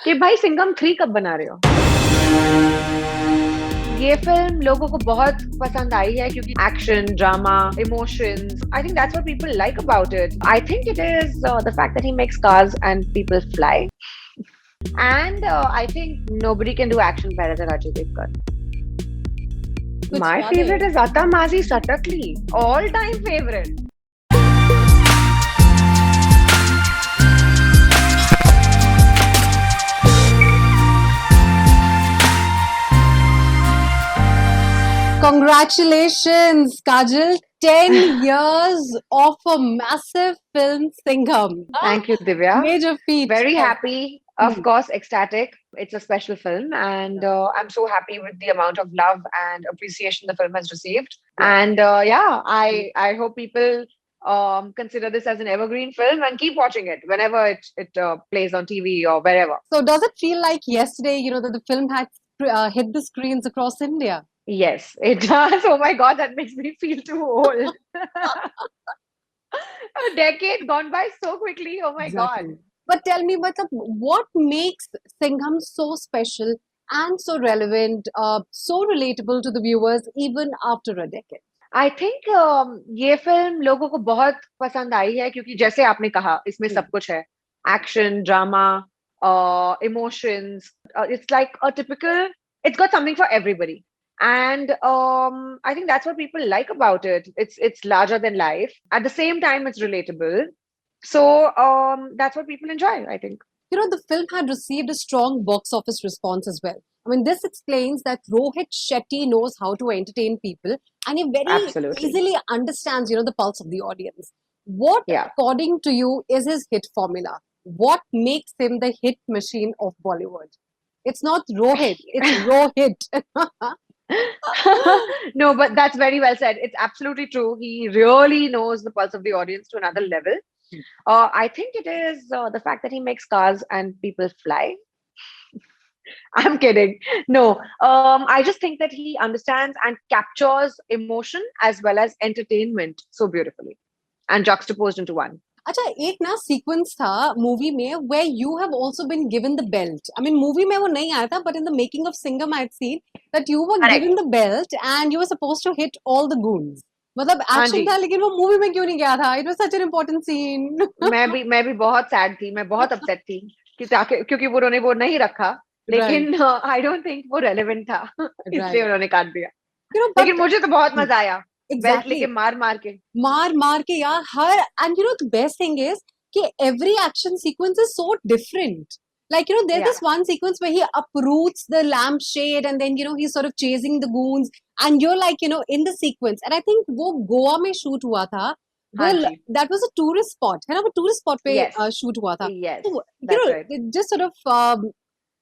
कि भाई सिंघम 3 कब बना रहे हो? ये फिल्म लोगों को बहुत पसंद आई है क्योंकि action, drama, emotions, I think that's what people like about it. I think it is the fact that he makes cars and people fly. And I think nobody can do action better than Ajay Devgn. कुछ My याद है? favorite is Aata Majhi Satakli. All-time favorite. Congratulations, Kajal. 10 years of a massive film, Singham. Thank you, Divya. Major feat. Very happy, of Hmm. course, ecstatic. It's a special film, and I'm so happy with the amount of love and appreciation the film has received. Yeah. And yeah, I hope people consider this as an evergreen film and keep watching it whenever it plays on TV or wherever. So, does it feel like yesterday, that the film had hit the screens across India? Yes, it does. Oh my God, that makes me feel too old. A decade gone by so quickly. Oh my God. Exactly. But tell me, matlab, what makes Singham so special and so relevant, so relatable to the viewers even after a decade? I think ये film लोगों को बहुत पसंद आई है क्योंकि जैसे आपने कहा इसमें Hmm. सब कुछ है. Action, drama, emotions. It's like a typical. It's got something for everybody. And I think that's what people like about it. It's larger than life. At the same time, it's relatable. So that's what people enjoy, I think. The film had received a strong box office response as well. I mean, this explains that Rohit Shetty knows how to entertain people and he very Absolutely. easily understands, the pulse of the audience. What, Yeah. according to you, is his hit formula? What makes him the hit machine of Bollywood? It's not Rohit, it's Rohit. No, but that's very well said. It's absolutely true. He really knows the pulse of the audience to another level. I think it is the fact that he makes cars and people fly. I'm kidding. No, I just think that he understands and captures emotion as well as entertainment so beautifully and juxtaposed into one. अच्छा एक ना sequence था movie में where you have also been given the belt. I mean movie में वो नहीं आया था but in the making of Singham I had seen that you were Correct. given the belt and you were supposed to hit all the goons. मतलब हाँ action जी. था लेकिन वो मूवी में क्यों नहीं गया था? It was such an important scene. मैं भी बहुत सैड थी. मैं बहुत अपसेट थी कि क्योंकि वो उन्होंने वो नहीं रखा. Right, लेकिन आई डोंट थिंक वो रेलेवेंट था. इसलिए right. उन्होंने काट दिया. But लेकिन मुझे तो बहुत मजा आया बेल्ट लेके exactly. मार मार के. मार के यार हर and the best thing is कि every action sequence is so different. Like, there's Yeah. this one sequence where he uproots the lampshade and then, he's sort of chasing the goons and you're like, in the sequence. And I think वो गोवा में shoot हुआ था. हाँ Well, ji. that was a tourist spot. है ना वो tourist spot पे Yes. shoot हुआ था. Yes. So, That's right. just sort of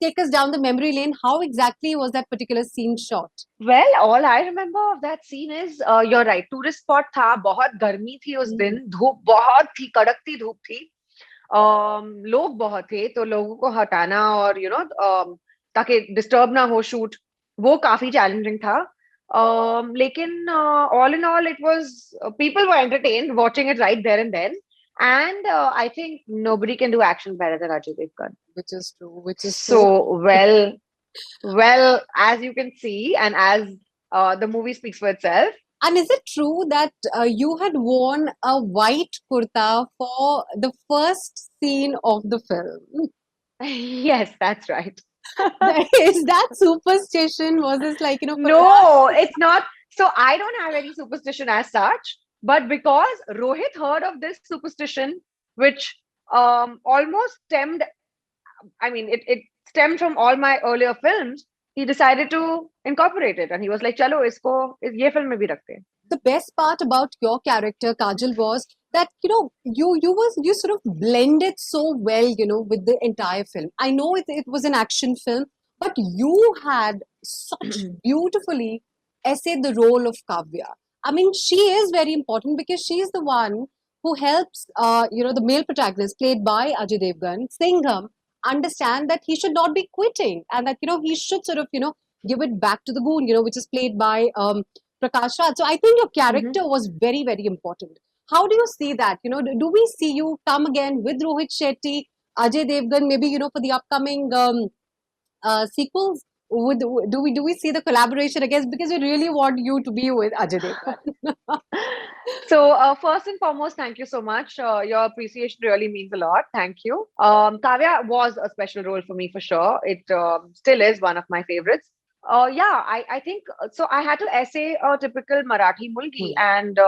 take us down the memory lane. How exactly was that particular scene shot? Well, all I remember of that scene is you're right. Tourist spot था. बहुत गर्मी थी उस दिन. धूप बहुत थी. कड़कती धूप थी. लोग बहुत थे तो लोगों को हटाना और ताकि डिस्टर्ब ना हो शूट, वो काफी चैलेंजिंग था. लेकिन all in all it was people were entertained watching it right there and then. And I think nobody can do action better than Ajay Devgn. Which is true. Which is So true. well, as you can see, and as the movie speaks for itself. And is it true that you had worn a white kurta for the first scene of the film? Yes, that's right. Is that superstition? Was this like, for No, it's not. So I don't have any superstition as such, but because Rohit heard of this superstition, which almost stemmed, I mean, it stemmed from all my earlier films, he decided to incorporate it. And he was like, chalo, isko, ye film mein bhi rakhte hain. the best part about your character, Kajal, was that, you sort of blended so well, with the entire film. I know it was an action film, but you had such beautifully essayed the role of Kavya. I mean, she is very important because she is the one who helps, the male protagonist played by Ajay Devgn, Singham, understand that he should not be quitting and that, he should sort of, give it back to the goon, which is played by Prakash Raj. So I think your character was very, very important. How do you see that? Do we see you come again with Rohit Shetty? Ajay Devgn, maybe for the upcoming sequels? Do we see the collaboration again? Because we really want you to be with Ajay Devgn. So, first and foremost, thank you so much. Your appreciation really means a lot. Thank you. Kavya was a special role for me for sure. It still is one of my favorites. Yeah, I think so. I had to essay a typical Marathi mulgi, Hmm. and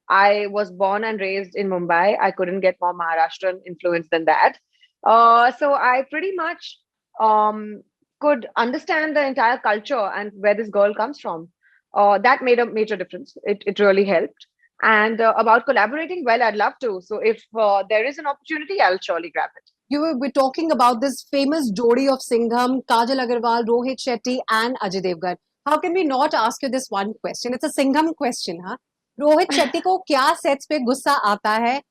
I was born and raised in Mumbai. I couldn't get more Maharashtrian influence than that. So I pretty much um, could understand the entire culture and where this girl comes from. That made a major difference. It really helped. And about collaborating, well, I'd love to. So if there is an opportunity, I'll surely grab it. We're talking about this famous jodi of Singham, Kajal Aggarwal, Rohit Shetty, and Ajay Devgn. How can we not ask you this one question? It's a Singham question, huh? Rohit Shetty को क्या sets पे गुस्सा आता है?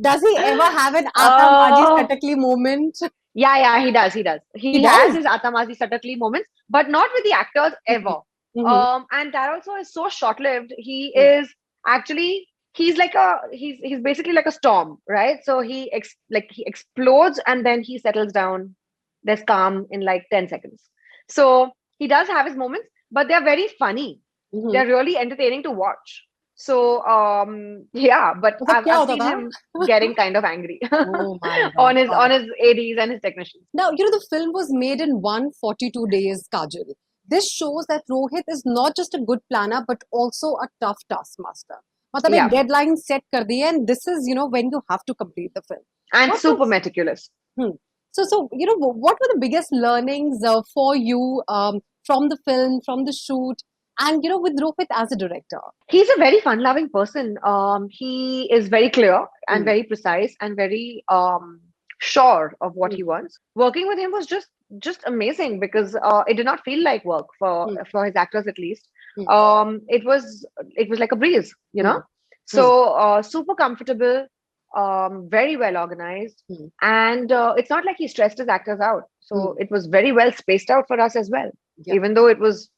Does he ever have an Aata Majhi uh, Satakli moment? yeah, he does. He does. He He has does. his Aata Majhi Satakli moments, but not with the actors Mhm. ever. Mhm. And that also is so short-lived. He Mhm. is actually he's basically like a storm, right? So he explodes and then he settles down. There's calm in like 10 seconds. So he does have his moments, but they're very funny. Mhm. They're really entertaining to watch. So yeah, but मतलब I've क्या I've होता seen था? him getting kind of angry Oh my on God. his ADs and his technicians. Now, the film was made in 142 days, Kajal. This shows that Rohit is not just a good planner, but also a tough taskmaster. मतलब एक Yeah, deadline set कर दी है, and this is, when you have to complete the film. and What super was, meticulous. hmm. So, what were the biggest learnings for you from the film, from the shoot, and, with Rohit as a director? He's a very fun-loving person. He is very clear and Hmm. very precise and very sure of what Hmm. he wants. Working with him was just amazing because it did not feel like work Hmm. for his actors at least. Hmm. It was like a breeze, you Hmm. know. So super comfortable, very well organized, Hmm. and it's not like he stressed his actors out. So Hmm. it was very well spaced out for us as well, Yeah. even though it was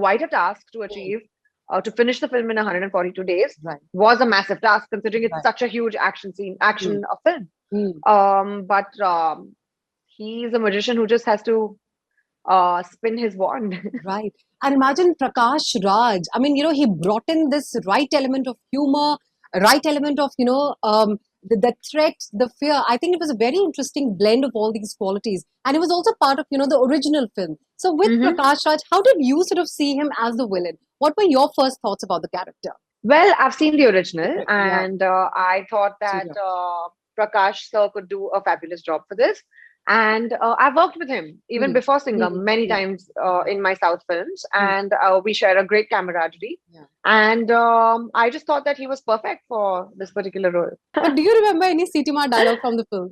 quite a task to Hmm. achieve. To finish the film in 142 days Right. was a massive task, considering it's Right. such a huge Hmm. action film. Hmm. But he's a magician who just has to spin his wand. Right. And imagine Prakash Raj. I mean, he brought in this right element of humor, a right element of, the threat, the fear. I think it was a very interesting blend of all these qualities. And it was also part of, the original film. So with Hmm. Prakash Raj, how did you sort of see him as the villain? What were your first thoughts about the character? Well, I've seen the original, Yeah. and I thought that Studio. Prakash sir could do a fabulous job for this. And I've worked with him even Mhm. before Singham Mhm. many Yeah. times Yeah. in my South films, Mm. and we share a great camaraderie. Yeah. And I just thought that he was perfect for this particular role. But do you remember any CTMR dialogue from the film?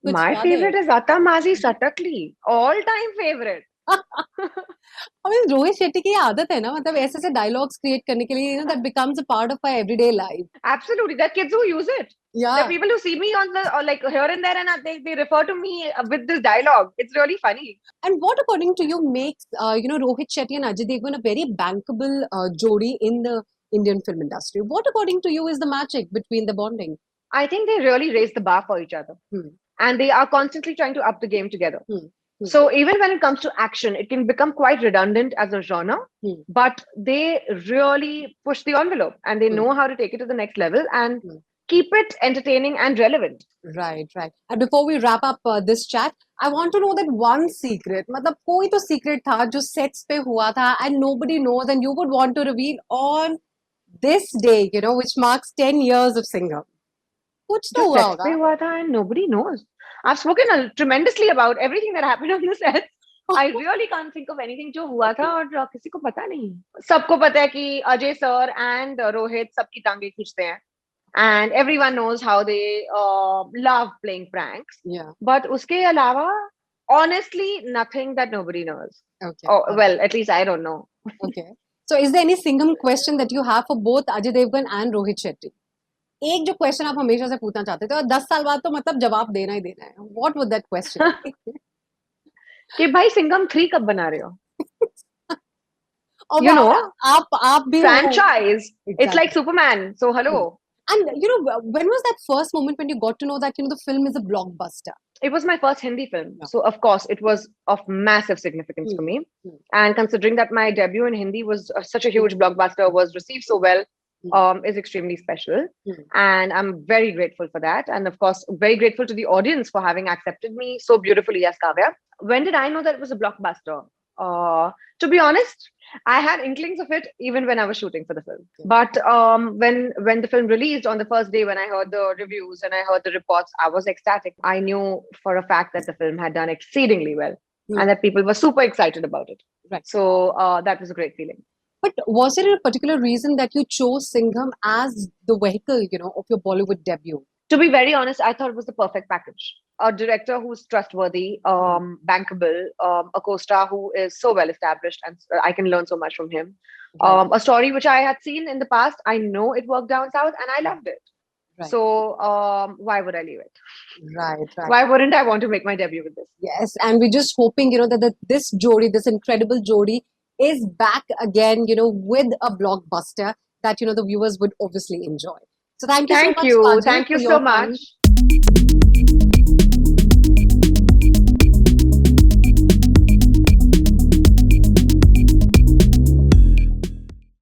कुछ My याद है? favorite is Aata Majhi Satakli, all-time favorite. I mean, Rohit Shetty की ये आदत है ना मतलब ऐसे ऐसे डायलॉग्स क्रिएट करने के लिए that becomes a part of our everyday life. Absolutely, there are kids who use it. There are Yeah. people who see me on the or like here and there, and they refer to me with this dialogue. It's really funny. And what, according to you, makes Rohit Shetty and Ajay Devgn a very bankable jodi in the Indian film industry? What, according to you, is the magic between the bonding? I think they really raise the bar for each other, Hmm. and they are constantly trying to up the game together. Hmm. Hmm. So even when it comes to action, it can become quite redundant as a genre, Hmm. but they really push the envelope and they Hmm. know how to take it to the next level and Hmm. keep it entertaining and relevant. Right, right. And before we wrap up this chat, I want to know that one secret. मतलब कोई तो secret था जो sets पे हुआ था and nobody knows and you would want to reveal on this day, which marks 10 years of Singham. कुछ तो Just हुआ sets pe होगा. hua tha and nobody knows. I've spoken tremendously about everything that happened on the set. I really can't think of anything जो हुआ था और किसी को पता नहीं. सबको पता है कि अजय सर and रोहित सबकी टांगे खींचते हैं. And everyone knows how they love playing pranks. Yeah. But uske alawa, honestly, nothing that nobody knows. Okay. Oh, well, at least I don't know. Okay. So is there any Singham question that you have for both Ajay Devgn and Rohit Shetty? एक जो question आप हमेशा से पूछना चाहते थे और 10 साल बाद तो मतलब जवाब देना ही देना है. What would that question be? कि भाई सिंघम 3 कब बना रहे हो? और You वहां know, पे आप भी हो. franchise. It's like Exactly. Superman. So Hmm. hello. And when was that first moment when you got to know that the film is a blockbuster? It was my first Hindi film, Yeah. so of course it was of massive significance for me. And considering that my debut in Hindi was such a huge blockbuster, was received so well, is extremely special. And I'm very grateful for that. And of course, very grateful to the audience for having accepted me so beautifully as Kavya. When did I know that it was a blockbuster? To be honest, I had inklings of it even when I was shooting for the film. But when the film released on the first day, when I heard the reviews and I heard the reports, I was ecstatic. I knew for a fact that the film had done exceedingly well and that people were super excited about it. Right. So that was a great feeling. But was there a particular reason that you chose Singham as the vehicle, of your Bollywood debut? To be very honest, I thought it was the perfect package. A director who's trustworthy, bankable, a co-star who is so well established, and I can learn so much from him. A story which I had seen in the past, I know it worked down south, and I loved it. Right. So why would I leave it? Right. Why wouldn't I want to make my debut with this? Yes, and we're just hoping, that this jodi, this incredible jodi, is back again, with a blockbuster that, the viewers would obviously enjoy. So thank you so much, Kajal, Thank you for so your much. time.